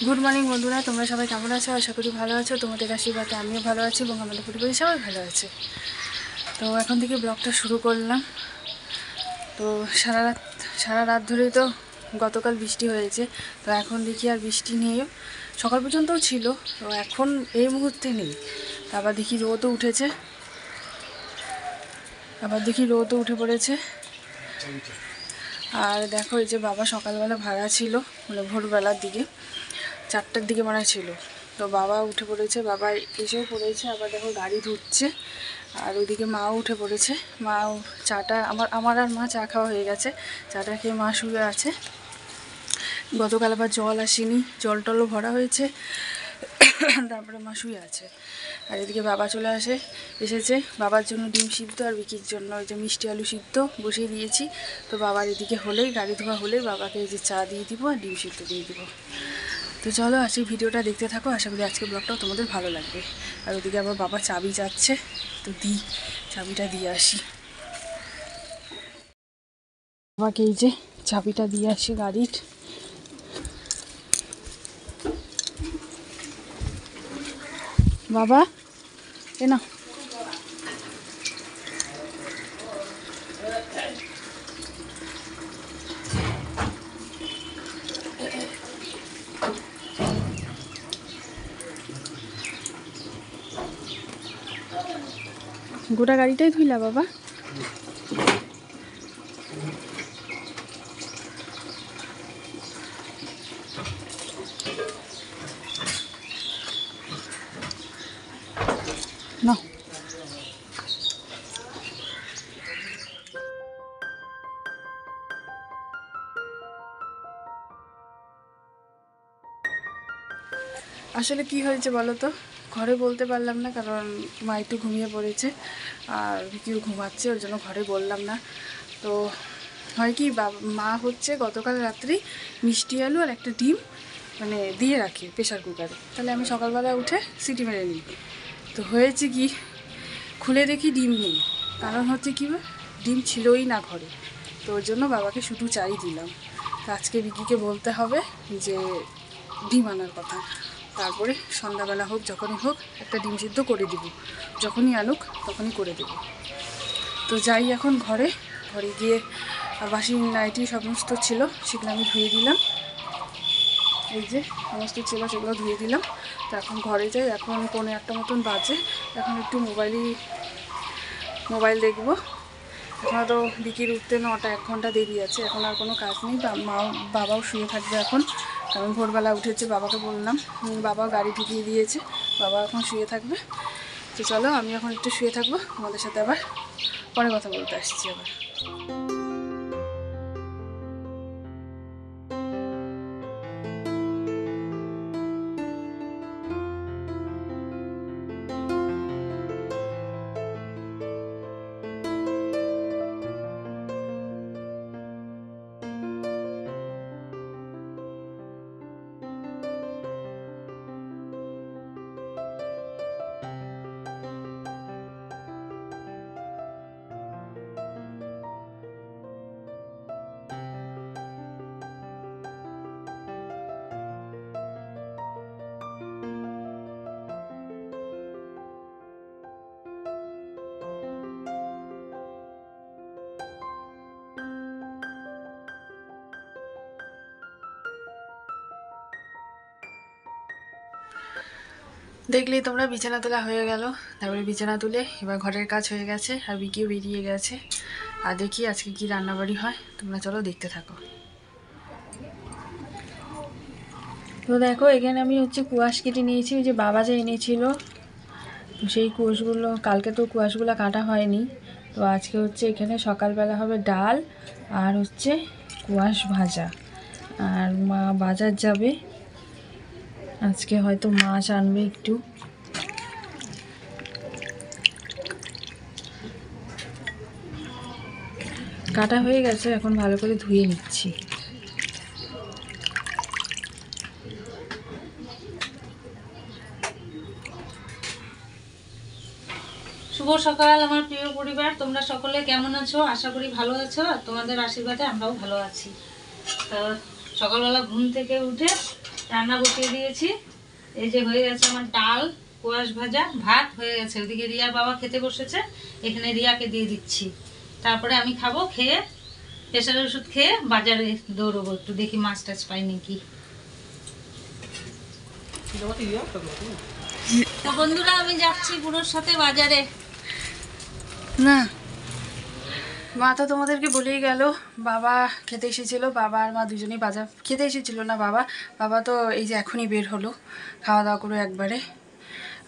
Good morning বন্ধুরা, তোমরা সবাই কেমন আছো? আশা করি ভালো আছো। তোমাদের আশীর্বাদে আমিও ভালো আছি এবং আমাদের পরিবারের সবাই ভালো আছে। তো এখন থেকে ব্লগটা শুরু করলাম। তো সারা রাত ধরেই তো গতকাল বৃষ্টি হয়েছে। তো এখন দেখি আর বৃষ্টি নেই, সকাল পর্যন্তও ছিল, তো এখন এই মুহূর্তে নেই। আবার দেখি রোদও উঠেছে, উঠে পড়েছে। আর দেখো, এই যে বাবা সকালবেলা ভাড়া ছিল, মানে ভোরবেলার দিকে 4টার দিকে মনে ছিল। তো বাবা উঠে পড়েছে, বাবা এসেও পড়েছে। আবার দেখো গাড়ি ধুচ্ছে, আর ওইদিকে মাও উঠে পড়েছে। মাও চাটা আমার আর মা চা খাওয়া হয়ে গেছে। চাটা খেয়ে মা শুয়ে আছে। গতকাল আবার জল আসেনি, জল টলও ভরা হয়েছে, তারপরে মা শুয়ে আছে। আর এদিকে বাবা এসেছে। বাবার জন্য ডিম সিদ্ধ আর বিকির জন্য ওই যে মিষ্টি আলু সিদ্ধ বসিয়ে দিয়েছি। তো বাবার এদিকে হলেই, গাড়ি ধোয়া হলেই বাবাকে এই যে চা দিয়ে দিব আর ডিম সিদ্ধ দিয়ে দিব। তো চলো আজকে ভিডিওটা দেখতে থাকো, আশা করি আজকে ব্লগটাও তোমাদের ভালো লাগবে। আর ওদিকে আবার বাবা চাবি যাচ্ছে, তো চাবিটা দিয়ে আসি। বাবাকে এই যে চাবিটা দিয়ে আসি গাড়ির। বাবা এ না, গোটা গাড়িটাই ধুইলা বাবা? না, আসলে কি হয়েছে বলো তো, ঘরে বলতে পারলাম না, কারণ মা একটু ঘুমিয়ে পড়েছে আর কেউ ঘুমাচ্ছে, ওর জন্য ঘরে বললাম না। তো হয় কি, মা হচ্ছে গতকাল রাত্রি মিষ্টি আলু আর একটা ডিম মানে দিয়ে রাখি প্রেশার কুকারে, তাহলে আমি সকালবেলা উঠে সিটি মেরে নিই। তো হয়েছে কি, খুলে দেখি ডিম নেই। কারণ হচ্ছে কি, ডিম ছিলই না ঘরে। তো ওর জন্য বাবাকে শুধু চাই দিলাম। আজকে বিকিকে বলতে হবে যে ডিম আনার কথা, তারপরে সন্ধ্যাবেলা হোক যখনই হোক একটা ডিম সিদ্ধ করে দিব, যখনই আনুক তখনই করে দেব। তো যাই এখন ঘরে গিয়ে বাসি নাইটি সমস্ত ছিল সেগুলো আমি ধুয়ে দিলাম। এই যে সমস্ত ছিল সেগুলো ধুয়ে দিলাম। তো এখন ঘরে যাই, এখন 1:45 মতন বাজে। এখন একটু মোবাইল দেখবো। এখন তো বিকির উঠতে 9টা, 1 ঘন্টা দেরি আছে। এখন আর কোনো কাজ নেই। বাবাও শুয়ে থাকবে এখন, কারণ ভোরবেলা উঠেছে। বাবাকে বললাম, বাবা গাড়ি ঢুকিয়ে দিয়েছে, বাবা এখন শুয়ে থাকবে। তো চলো আমি এখন একটু শুয়ে থাকবো, তোমাদের সাথে আবার পরে কথা বলতে আসছি আবার। দেখলেই তোমরা, বিছানা তোলা হয়ে গেল। তারপরে বিছানা তুলে এবার ঘরের কাজ হয়ে গেছে, আর বিকিও বেরিয়ে গেছে। আর দেখি আজকে কি রান্নাবাড়ি হয়, তোমরা চলো দেখতে থাকো। তো দেখো, এখানে আমি হচ্ছে কুয়াশ কেটে নিয়েছি, ওই যে বাবা যা এনেছিল। তো সেই কুয়াশগুলো, কালকে তো কুয়াশগুলো কাটা হয়নি। তো আজকে হচ্ছে এখানে সকালবেলা হবে ডাল আর হচ্ছে কুয়াশ ভাজা। আর মা বাজার যাবে, আজকে হয়তো মাছ আনবে একটু। কাটা হয়ে গেছে, এখন ভালো করে ধুয়ে নিচ্ছি। শুভ সকাল আমার প্রিয় পরিবার, তোমরা সকলে কেমন আছো? আশা করি ভালো আছো, আর তোমাদের আশীর্বাদে আমরাও ভালো আছি। তো সকালবেলা ঘুম থেকে উঠে রান্না বসিয়ে দিয়েছি। এই যে হয়ে গেছে আমার ডাল, কোয়াশ ভাজা, ভাত হয়ে গেছে। ওদিকে রিয়ার বাবা খেতে বসেছে, এখানে রিয়াকে দিয়ে দিচ্ছি। তারপরে আমি খাবো, খেয়ে প্রেশারের ওষুধ খেয়ে বাজারে দৌড়বো, একটু দেখি মাছ টাছ পাই নাকি। তো বন্ধুরা আমি যাচ্ছি বুড়োর সাথে বাজারে। না, মা তো তোমাদেরকে বলেই গেল, বাবা খেতে এসেছিলো, বাবা আর মা দুজনেই বাজার খেতে এসেছিল না। বাবা তো এই যে এখনই বের হলো খাওয়া দাওয়া করে একবারে,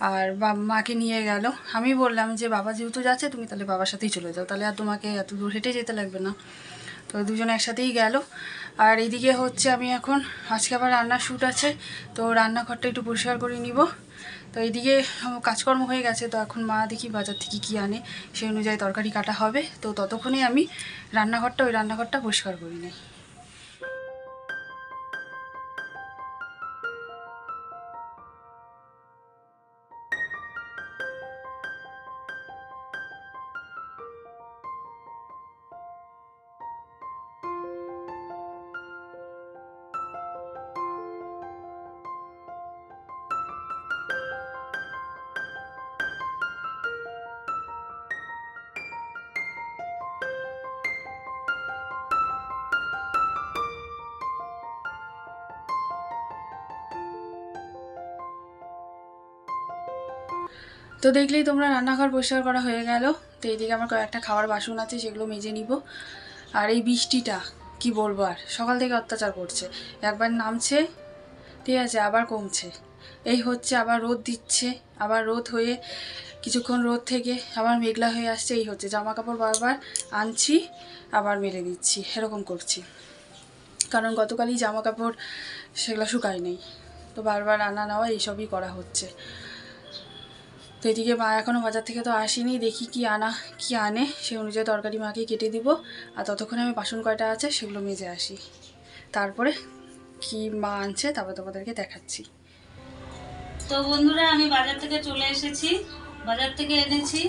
আর মাকে নিয়ে গেল। আমি বললাম যে বাবা যেহেতু যাচ্ছে তুমি তাহলে বাবার সাথেই চলে যাও, তাহলে আর তোমাকে এত দূর হেঁটে যেতে লাগবে না। তো দুজনে একসাথেই গেল। আর এইদিকে হচ্ছে আমি এখন, আজকে আবার রান্নার শ্যুট আছে, তো রান্নাঘরটা একটু পরিষ্কার করে নিব। তো এইদিকে কাজকর্ম হয়ে গেছে, তো এখন মা দেখি বাজার থেকে কী আনে, সেই অনুযায়ী তরকারি কাটা হবে। তো ততক্ষণে আমি ওই রান্নাঘরটা পরিষ্কার করে নিই। তো দেখলেই তোমরা, রান্নাঘর পরিষ্কার করা হয়ে গেল। তো এইদিকে আমার কয়েকটা খাওয়ার বাসন আছে, সেগুলো মেজে নিব। আর এই বৃষ্টিটা কি বলবো, আর সকাল থেকে অত্যাচার করছে, একবার নামছে, ঠিক আছে, আবার কমছে, এই হচ্ছে, আবার রোদ দিচ্ছে, আবার রোদ হয়ে কিছুক্ষণ রোদ থেকে আবার মেঘলা হয়ে আসছে, এই হচ্ছে। জামা কাপড় বারবার আনছি আবার মেলে দিচ্ছি, এরকম করছি, কারণ গতকালই জামা কাপড় সেগুলো শুকায় নেই, তো বারবার আনা নেওয়া এইসবই করা হচ্ছে। তো এদিকে মা এখনও বাজার থেকে তো আসেনি, দেখি কি আনে, সেই অনুযায়ী তরকারি মাকে কেটে দিব। আর ততক্ষণে আমি বাসন কয়টা আছে সেগুলো মেজে আসি, তারপরে কি মা আনছে তারপরে তোমাদেরকে দেখাচ্ছি। তো বন্ধুরা আমি বাজার থেকে চলে এসেছি, বাজার থেকে এনেছি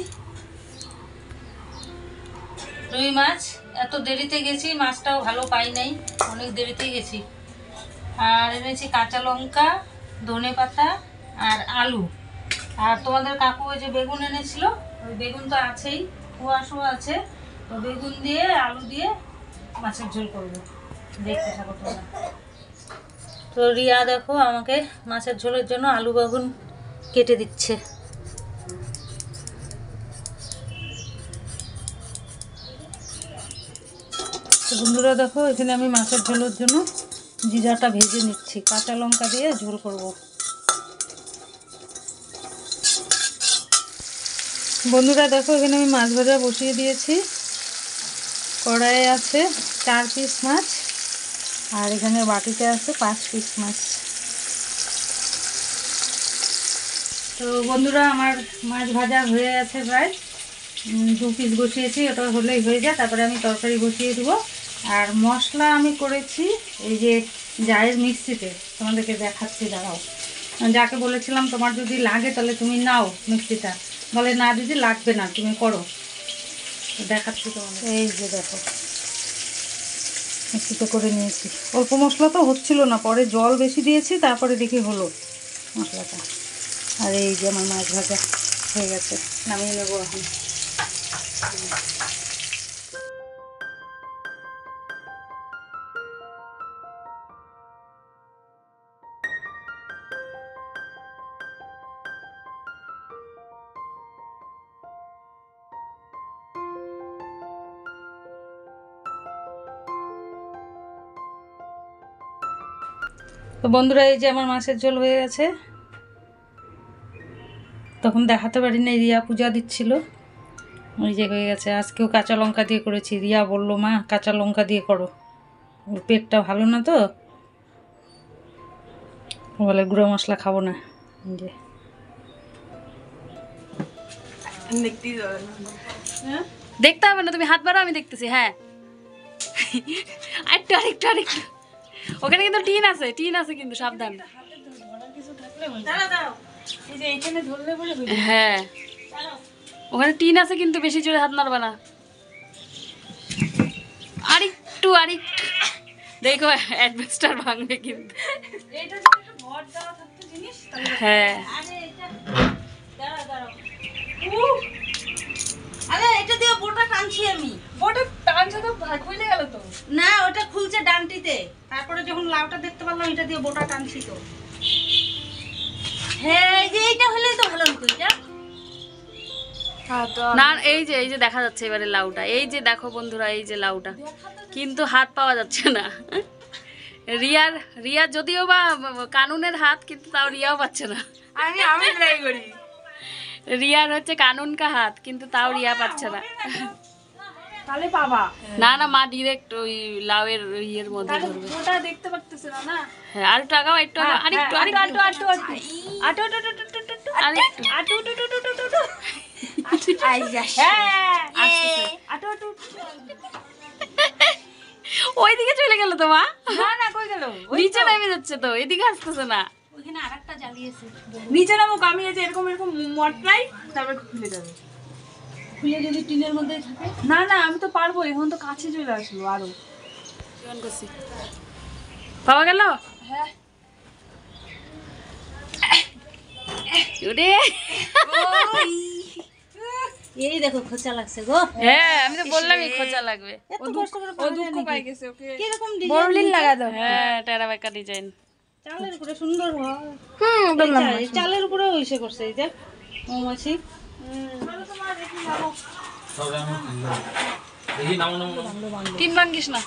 রুই মাছ। এত দেরিতে গেছি, মাছটাও ভালো পাই নাই, অনেক দেরিতে গেছি। আর এনেছি কাঁচা লঙ্কা, ধনেপাতা আর আলু। আর তোমাদের কাকু ওই যে বেগুন এনেছিল, ওই বেগুন তো আছেই, কুয়াশও আছে, তো বেগুন দিয়ে আলু দিয়ে মাছের ঝোল করবো, দেখতে থাকো তোমরা। তো রিয়া দেখো আমাকে মাছের ঝোলের জন্য আলু বেগুন কেটে দিচ্ছে। তো বন্ধুরা দেখো, এখানে আমি মাছের ঝোলের জন্য জিরাটা ভেজে নিচ্ছি, কাঁচা লঙ্কা দিয়ে ঝোল করব। বন্ধুরা দেখো, এখানে আমি মাছ ভাজা বসিয়ে দিয়েছি, কড়াইয়ে আছে 4 পিস মাছ, আর এখানে বাটিতে আছে 5 পিস মাছ। তো বন্ধুরা আমার মাছ ভাজা হয়ে আছে প্রায়, 2 পিস বসিয়েছি, ওটা হলেই হয়ে যায়, তারপরে আমি তরকারি বসিয়ে দেবো। আর মশলা আমি করেছি এই যে জায়ের মিক্সিতে, তোমাদেরকে দেখাচ্ছি, দাঁড়াও। যাকে বলেছিলাম তোমার যদি লাগে তাহলে তুমি নাও মিক্সিটা, বলে না দিদি লাগবে না, তুমি করো। দেখাচ্ছি তোমাদের, এই যে দেখো মিক্সিতে করে নিয়েছি। অল্প মশলা তো হচ্ছিল না, পরে জল বেশি দিয়েছি, তারপরে দেখি হলো মশলাটা। আর এই যে আমার মাছ ভাজা হয়ে গেছে, নামিয়ে নেবো এখন। তো বন্ধুরা এই যে আমার মাছের ঝোল হয়ে গেছে, তখন দেখাতে পারি না, রিয়া পূজা দিচ্ছিল, ওই যে হয়ে গেছে। আজকেও কাঁচা লঙ্কা দিয়ে করেছি, রিয়া বললো মা কাঁচা লঙ্কা দিয়ে করো, ওর পেটটা ভালো না তো, বলে গুঁড়ো মশলা খাবো না। যে দেখতে হবে না, তুমি হাত বাড়াও, আমি দেখতেছি। হ্যাঁ আরেকটু ওখানে কিন্তু টিন আছে কিন্তু, সাবধান। হ্যাঁ ওখানে টিন আছে কিন্তু, বেশি জোরে হাত মারবা না। আরেকটু দেখো, অ্যাডভেস্টার ভাঙবে কিন্তু। হাত দেওয়া থাকতো জিনিস তাহলে হ্যাঁ আরে এটা দাঁড়াও আরে এটা দিয়ে বোটা টানছি আমি। ওটা টানছে তো খুলে গেল তো। না ওটা খুলছে ডানটিতে, তারপরে যখন লাউটা দেখতে পারলাম এটা দিয়ে বোটা টানছি তো। হ্যাঁ এই যে এইটা হলে তো ভালো হতো। এটা না এই যে দেখা যাচ্ছে এবারে লাউটা, এই যে দেখো বন্ধুরা এই যে লাউটা, কিন্তু হাত পাওয়া যাচ্ছে না। রিয়ার যদিও বা কানুনের হাত, কিন্তু তাও রিয়াও পাচ্ছে না। আমি ট্রাই করি। রিয়ার হচ্ছে কানুন কা হাত, কিন্তু তাও রিয়া পাচ্ছে না। তাহলে পাবা। না না মা ডিরেক্ট ওই লাউয়ের ইয়ের মধ্যে ধরবে। ওটা দেখতে পারতেছ না। হ্যাঁ আরেকটু আগাও, একটু আগাও, আরেকটু ওইদিকে চলে গেল তো মা। না কই গেল? নিচে নেমে যাচ্ছে তো, এদিকে আসতেছে না। ওইখানে আরেকটা জ্বালিয়েছে, নিচে নামুক, আমি এই যে এরকম মটলাই তারপর খুলে যাবে। খুলে যদি টিনের মধ্যেই থাকে। না আমি তো পারবো, এখন তো কাছে চলে আসলো আরো। পাওয়া গেল? হ্যাঁ ওরে এই দেখো খোঁচা লাগছে গো। হ্যাঁ আমি তো বললামই খোঁচা লাগবে। এত কষ্ট করে ও দুঃখ পাই গেছে, ওকে কিরকম বড়লিন লাগা দাও। হ্যাঁ টেরা বেকা ডিজাইন। চালের উপরে সুন্দর হয়। এই চালের উপরে ইসে করছে এই যে মৌমাছি। তিন ভাঙ্গিস না।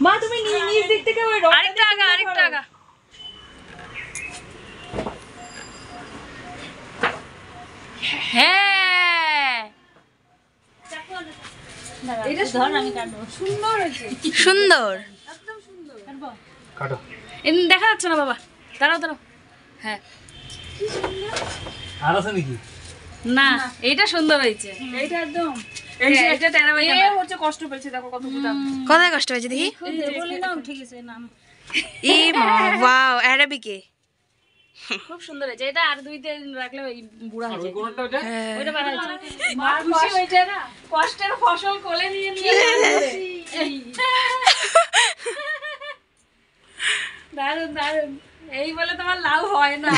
মা তুমি নিজ দিক থেকে ওই আরেকটা আগা। হ্যাঁ এটা ধর আমি কাটবো। সুন্দর হয়েছে, সুন্দর। একদম সুন্দর। কাটো দেখা যাচ্ছে না বাবা, দাঁড়াও। হ্যাঁ আর আছে নাকি? না এইটা সুন্দর হয়েছে। এইটা একদম এটা টেরা বেকা এ হচ্ছে কষ্ট পেয়েছে, দেখো কত বুঝা। কোথায় কষ্ট হয়েছে দেখি? বলি না ঠিক আছে নাম। ই মা ওয়াও অ্যারাবিকে খুব সুন্দর হয়েছে। এটা আর 2-3 দিন রাখলে ওই বুড়া হয়ে যায়। কোনটা ওটা? ওইটা ভালো হয়েছে। মা খুশি হয়েছে না, কষ্টের ফসল কোলে নিয়ে দারুন এই বলে তোমার লাভ হয় না।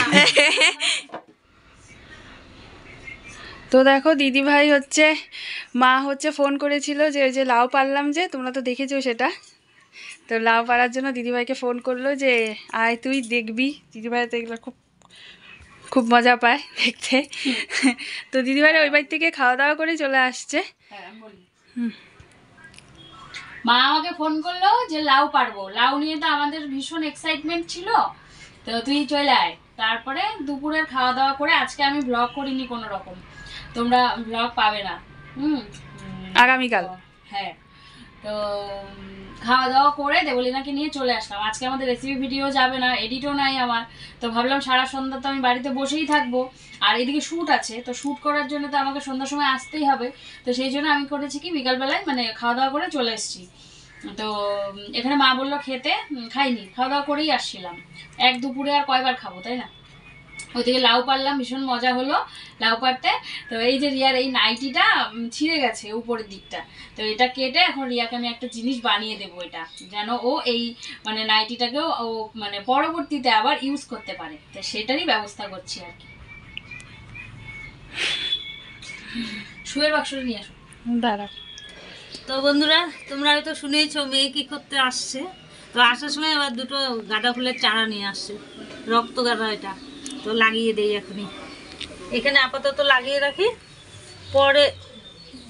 তো দেখো দিদি ভাই হচ্ছে, মা হচ্ছে ফোন করেছিল যে ওই যে লাউ পারলাম, যে তোমরা তো দেখেছো সেটা। তো লাউ পাড়ার জন্য দিদিভাইকে ফোন করলো যে আয় তুই দেখবি। দিদিভাই তো এগুলো খুব মজা পায় দেখতে। তো দিদিভাইরা ওই বাড়ি থেকে খাওয়া দাওয়া করে চলে আসছে। মা আমাকে ফোন করলো যে লাউ পারবো, লাউ নিয়ে তো আমাদের ভীষণ এক্সাইটমেন্ট ছিল, তো তুই চলে আয়। তারপরে দুপুরের খাওয়া দাওয়া করে, আজকে আমি ব্লগ করিনি কোনো রকম, তোমরা ব্লগ পাবে না। আগামীকাল হ্যাঁ তো খাওয়া দাওয়া করে দেবলিনাকে নিয়ে চলে আসলাম। আজকে আমাদের রেসিপি ভিডিও যাবে না, এডিটও নাই আমার, তো ভাবলাম সারা সন্ধ্যা তো আমি বাড়িতে বসেই থাকবো, আর এদিকে শ্যুট আছে, তো শ্যুট করার জন্য তো আমাকে সন্ধ্যার সময় আসতেই হবে। তো সেই জন্য আমি করেছি কি বিকালবেলায় মানে খাওয়া দাওয়া করে চলে এসেছি। তো এখানে মা বললো খেতে, খাইনি, খাওয়া দাওয়া করেই আসছিলাম। এক দুপুরে আর কয়বার খাবো তাই না। ওইদিকে লাউ পারলাম, ভীষণ মজা হলো লাউ পারতে। তো এই যে রিয়ার এই নাইটিটা ছিঁড়ে গেছে উপরের দিকটা, তো এটা কেটে এখন রিয়াকে আমি একটা জিনিস বানিয়ে দেবো, এটা যেন ও এই মানে নাইটিটাকেও ও মানে পরবর্তীতে আবার ইউজ করতে পারে, তো সেটারই ব্যবস্থা করছি আর কি। শুয়ের বাক্সটা নিয়ে আসো। দাঁড়া। তো বন্ধুরা তোমরা হয়তো শুনেইছো মেয়ে কি করতে আসছে। তো আসার সময় আবার দুটো গাঁদা ফুলের চারা নিয়ে আসছে, রক্ত গাঁদা, এটা তো লাগিয়ে দেই এখনই। এখানে আপাতত লাগিয়ে রাখি, পরে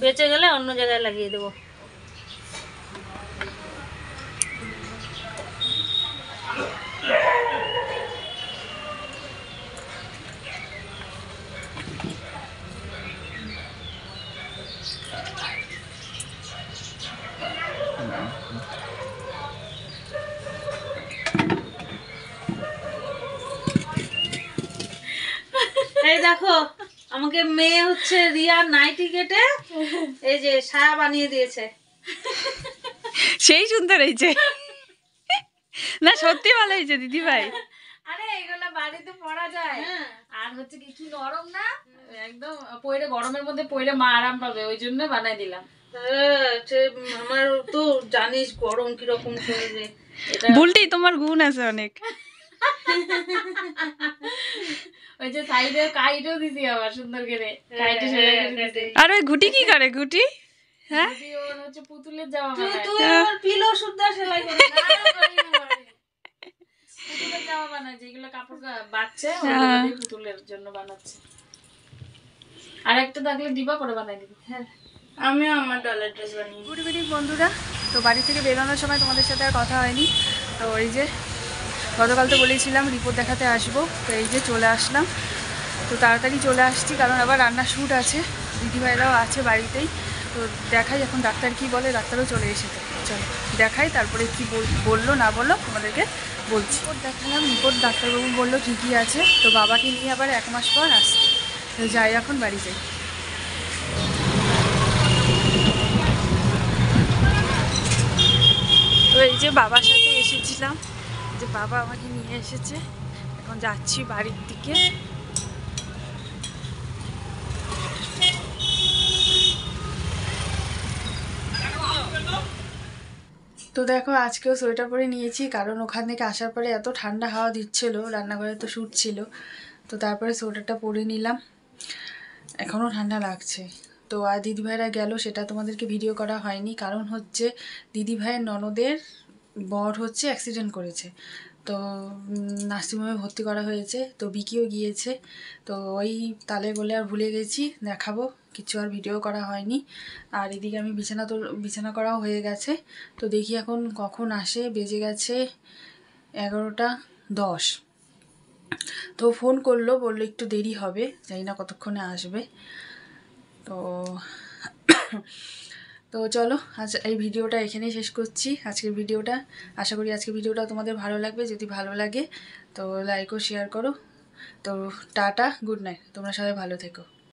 বেঁচে গেলে অন্য জায়গায় লাগিয়ে দেবো। এই দেখো আমাকে মেয়ে হচ্ছে রিয়ার নাইটি কেটে এই যে সায়া বানিয়ে দিয়েছে। সেই সুন্দর হয়েছে না, সত্যি ভালো হয়েছে দিদি ভাই। আরে এগুলো বাড়িতে পরা যায়, আর হচ্ছে কি নরম না একদম, পরে গরমের মধ্যে পরে মা আরাম পাবে, ওই জন্য বানাই দিলাম। আমার তো জানিস গরম কিরকম শরীরে, এটা বুলটি তোমার গুণ আছে অনেক। ওই যে সাইডে কাইটও দিছি আবার সুন্দর করে কাইটে সেলাই করে দিছি। আর ওই ঘুটি কি করে গুটি? হ্যাঁ যদি ওর হচ্ছে পুতুলের জামা বানায়। তুই আমার পিলো সুদ্ধা সেলাই করে না, করি না, করি না। পুতুলের জামা বানায় যেগুলো কাপড় বাচ্চা ওগুলো দিয়ে পুতুলের জন্য বানাচ্ছে। আর একটা থাকলে দিবা করে বানাই দিবি। হ্যাঁ আমিও আমার ডলার ড্রেস বানিয়ে গুড ইভিনিং বন্ধুরা। তো বাড়ি থেকে বেরোনোর সময় তোমাদের সাথে আর কথা হয়নি। তো এই যে গতকাল তো বলেছিলাম রিপোর্ট দেখাতে আসবো, তো এই যে চলে আসলাম। তো তাড়াতাড়ি চলে আসছি কারণ আবার রান্নার শ্যুট আছে, দিদিভাইরাও আছে বাড়িতেই। তো দেখাই এখন ডাক্তার কি বলে, ডাক্তারও চলে এসেছে। চলো দেখাই, তারপরে কি বললো না বললো তোমাদেরকে বলছি। রিপোর্ট দেখালাম, রিপোর্ট ডাক্তারবাবু বললো ঠিকই আছে। তো বাবাকে নিয়ে আবার 1 মাস পর আসছে। তো যাই এখন বাড়ি যাই। তো এই যে বাবার সাথে এসেছিলাম, যে বাবা আমাকে নিয়ে এসেছে, এখন যাচ্ছি বাড়ির দিকে। তো দেখো আজকেও সোয়েটার পরে নিয়েছি, কারণ ওখান থেকে আসার পরে এত ঠান্ডা হাওয়া দিচ্ছিল, রান্নাঘরে তো শ্যুট ছিল। তো তারপরে সোয়েটারটা পরে নিলাম, এখনও ঠান্ডা লাগছে। তো আর দিদিভাইরা গেল, সেটা তোমাদেরকে ভিডিও করা হয়নি, কারণ হচ্ছে দিদিভাইয়ের ননদের বর হচ্ছে অ্যাক্সিডেন্ট করেছে। তো নার্সিংহোমে ভর্তি করা হয়েছে। তো বিকিও গিয়েছে। তো ওই তালে বলে আর ভুলে গেছি, দেখাবো কিছু আর ভিডিও করা হয়নি। আর এদিকে আমি বিছানা করাও হয়ে গেছে। তো দেখি এখন কখন আসে, বেজে গেছে 11টা 10। তো ফোন করলো, বললো একটু দেরি হবে, জানি না কতক্ষণে আসবে। তো তো চলো আজ এই ভিডিওটা এখানেই শেষ করছি, আজকের ভিডিওটা। আশা করি আজকের ভিডিওটা তোমাদের ভালো লাগবে। যদি ভালো লাগে তো লাইক ও শেয়ার করো। তো টাটা, গুড নাইট, তোমরা সবাই ভালো থেকো।